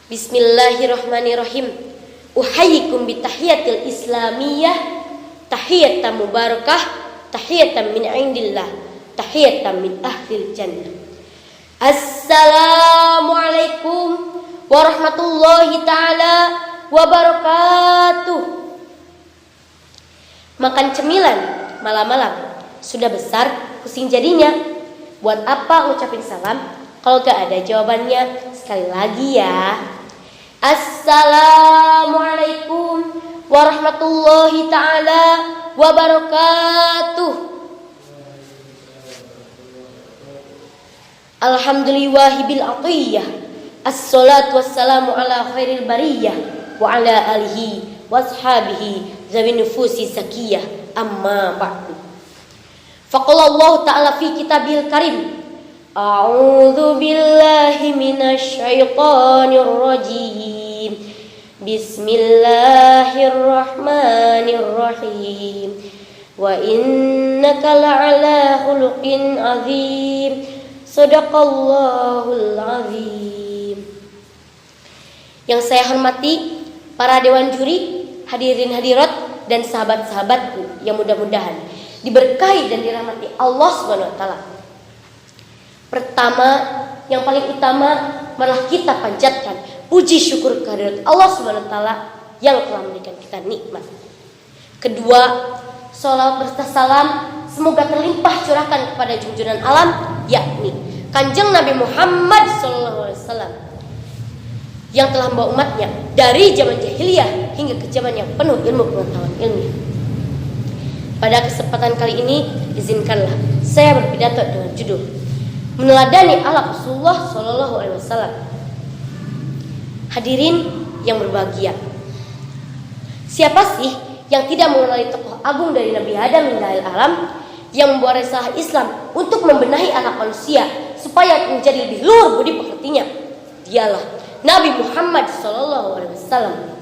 Bismillahirrahmanirrahim. Uhayyikum bitahiyatil islamiyah, tahiyatan mubarakah, tahiyatan min indillah, tahiyatan min ahlil jannah. Assalamualaikum warahmatullahi ta'ala wabarakatuh. Makan cemilan malam-malam sudah besar pusing jadinya. Buat apa ngucapin salam kalau gak ada jawabannya? Sekali lagi ya. Assalamualaikum warahmatullahi ta'ala wabarakatuh. Alhamdulillahi bil atiyah. Assalatu wassalamu ala khairil bariyah wa ala alihi wa ashabihi zawin nufusi zakiyah. Amma ba'du. Faqala Allah ta'ala fi kitabil karim, a'udzu billahi minasy syaithanir rajim. Bismillahirrahmanirrahim. Wa innaka la'ala khuluqin 'azim. Shadaqallahul 'azim. Yang saya hormati para dewan juri, hadirin hadirat dan sahabat-sahabatku yang mudah-mudahan diberkahi dan dirahmati Allah Subhanahu wa taala. Pertama, yang paling utama, marilah kita panjatkan puji syukur kehadirat Allah Subhanahu wa taala yang telah memberikan kita nikmat. Kedua, sholawat berserta salam semoga terlimpah curahkan kepada junjungan alam, yakni Kanjeng Nabi Muhammad SAW, yang telah membawa umatnya dari zaman jahiliyah hingga ke zaman yang penuh ilmu pengetahuan ilmiah. Pada kesempatan kali ini, izinkanlah saya berpidato dengan judul Meneladani akhlak Rasulullah SAW. Hadirin yang berbahagia, siapa sih yang tidak mengenali tokoh agung dari Nabi Adam hingga akhir alam, yang membawa risalah Islam untuk membenahi anak manusia supaya menjadi lebih luhur budi pekertinya? Dialah Nabi Muhammad SAW.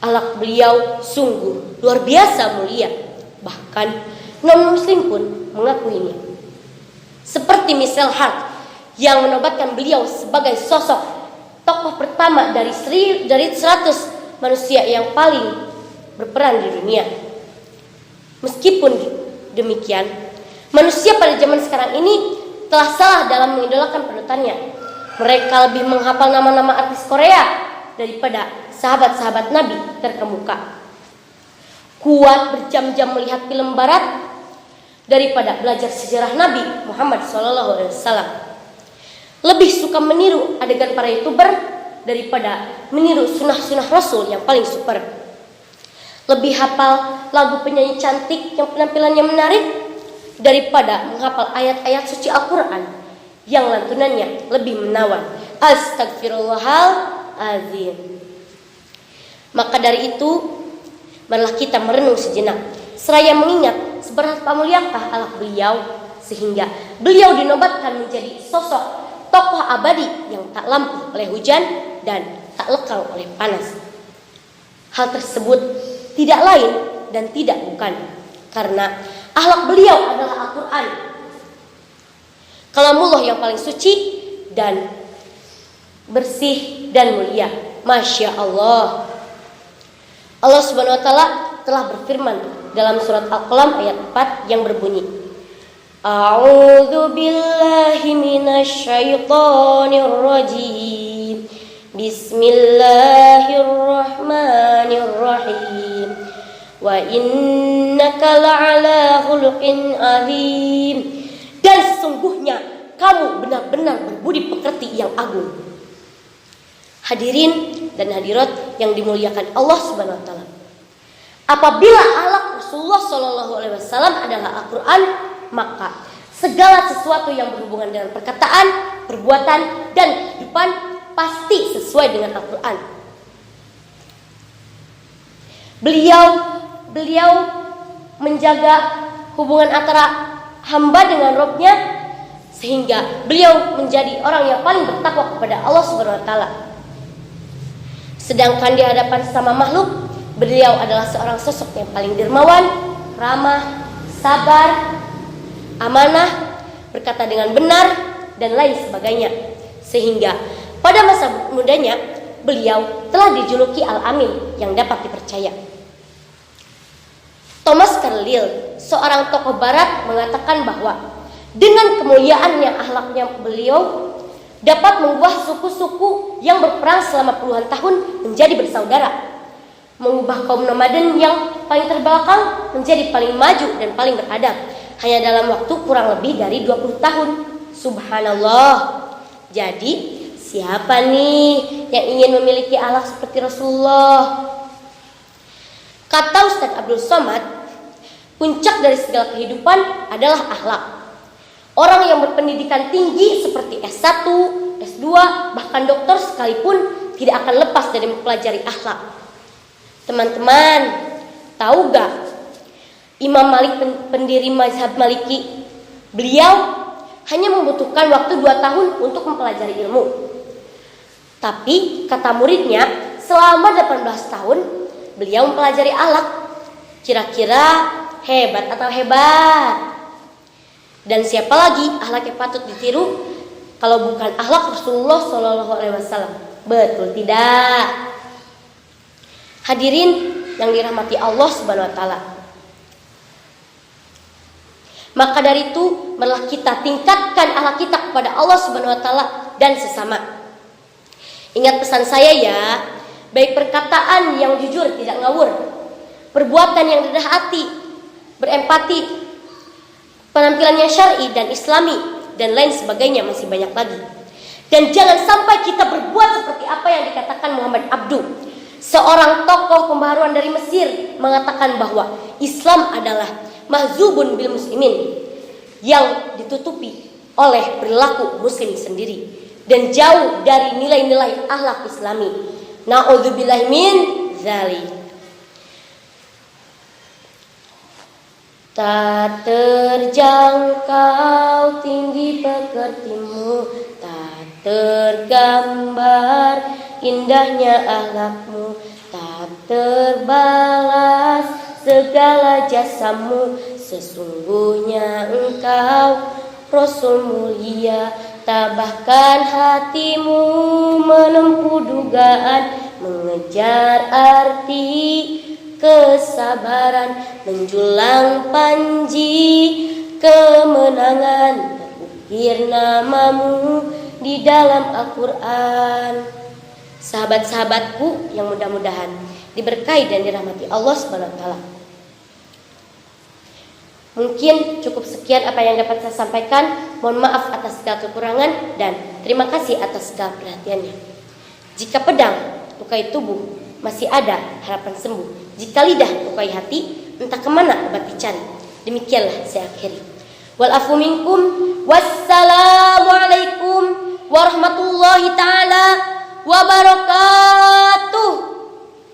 Akhlak beliau sungguh luar biasa mulia, bahkan non-muslim pun mengakuinya. Seperti Michel Hart yang menobatkan beliau sebagai sosok tokoh pertama dari 100 manusia yang paling berperan di dunia. Meskipun demikian, manusia pada zaman sekarang ini telah salah dalam mengidolakan panutannya. Mereka lebih menghafal nama-nama artis Korea daripada sahabat-sahabat Nabi terkemuka. Kuat berjam-jam melihat film barat daripada belajar sejarah Nabi Muhammad SAW. Lebih suka meniru adegan para YouTuber daripada meniru sunnah-sunnah Rasul yang paling super. Lebih hafal lagu penyanyi cantik yang penampilannya menarik daripada menghafal ayat-ayat suci Al-Quran yang lantunannya lebih menawan. Astagfirullahaladzim. Maka dari itu, marilah kita merenung sejenak seraya mengingat seberapa muliakah akhlak beliau sehingga beliau dinobatkan menjadi sosok tokoh abadi yang tak lampuh oleh hujan dan tak lekang oleh panas. Hal tersebut tidak lain dan tidak bukan karena akhlak beliau adalah Al-Quran, kalamullah yang paling suci dan bersih dan mulia. Masya Allah. Allah Subhanahu wa taala telah berfirman dalam surat Al-Qalam ayat 4 yang berbunyi, A'udzu billahi minasy syaithanir rajim. Bismillahirrahmanirrahim. Wa innaka la'ala khuluqin 'azim. Dan sesungguhnya kamu benar-benar berbudi pekerti yang agung. Hadirin dan hadirat yang dimuliakan Allah Subhanahu wa taala. Apabila akhlak Rasulullah SAW adalah Al-Quran, maka segala sesuatu yang berhubungan dengan perkataan, perbuatan, dan kehidupan pasti sesuai dengan Al-Quran. Beliau menjaga hubungan antara hamba dengan Rabb-nya sehingga beliau menjadi orang yang paling bertakwa kepada Allah Subhanahu wa taala. Sedangkan di hadapan sesama makhluk, beliau adalah seorang sosok yang paling dermawan, ramah, sabar, amanah, berkata dengan benar, dan lain sebagainya. Sehingga Pada masa mudanya, beliau telah dijuluki Al-Amin yang dapat dipercaya. Thomas Carlyle, seorang tokoh barat, mengatakan bahwa dengan kemuliaan yang akhlaknya beliau dapat mengubah suku-suku yang berperang selama puluhan tahun menjadi bersaudara, mengubah kaum nomaden yang paling terbelakang menjadi paling maju dan paling beradab hanya dalam waktu kurang lebih dari 20 tahun. Subhanallah. Jadi, siapa nih yang ingin memiliki akhlak seperti Rasulullah? Kata Ustadz Abdul Somad, puncak dari segala kehidupan adalah akhlak. Orang yang berpendidikan tinggi seperti S1, S2, bahkan doktor sekalipun tidak akan lepas dari mempelajari akhlak. Teman-teman, tahu gak Imam Malik, pendiri mazhab Maliki, beliau hanya membutuhkan waktu 2 tahun untuk mempelajari ilmu. Tapi kata muridnya, selama 18 tahun beliau mempelajari akhlak. Kira-kira hebat atau hebat? Dan siapa lagi akhlak yang patut ditiru kalau bukan akhlak Rasulullah SAW? Betul tidak? Hadirin yang dirahmati Allah Subhanahu wa taala. Maka dari itu, marilah kita tingkatkan akhlak kita kepada Allah Subhanahu wa taala dan sesama. Ingat pesan saya ya, baik perkataan yang jujur tidak ngawur, perbuatan yang rendah hati, berempati, penampilan yang syar'i dan islami, dan lain sebagainya masih banyak lagi. Dan jangan sampai kita berbuat seperti apa yang dikatakan Muhammad Abduh, seorang tokoh pembaharuan dari Mesir, mengatakan bahwa Islam adalah mahzubun bil muslimin, yang ditutupi oleh perilaku muslim sendiri dan jauh dari nilai-nilai akhlak islami. Na'udzubillahi min dzalik. Tak terjangkau tinggi pekertimu, tak tergambar indahnya akhlakmu, tak terbalas segala jasamu. Sesungguhnya engkau Rasul mulia, tabahkan hatimu menempuh dugaan, mengejar arti kesabaran, menjulang panji kemenangan, terukir namamu di dalam Al-Quran. Sahabat-sahabatku yang mudah-mudahan diberkahi dan dirahmati Allah Subhanahu wa taala. Mungkin cukup sekian apa yang dapat saya sampaikan. Mohon maaf atas segala kekurangan dan terima kasih atas segala perhatiannya. Jika pedang lukai tubuh, masih ada harapan sembuh. Jika lidah lukai hati, entah kemana obat dicari. Demikianlah saya akhiri. Wal afu minkum. Wassalamualaikum warahmatullahi taala wabarakatuh.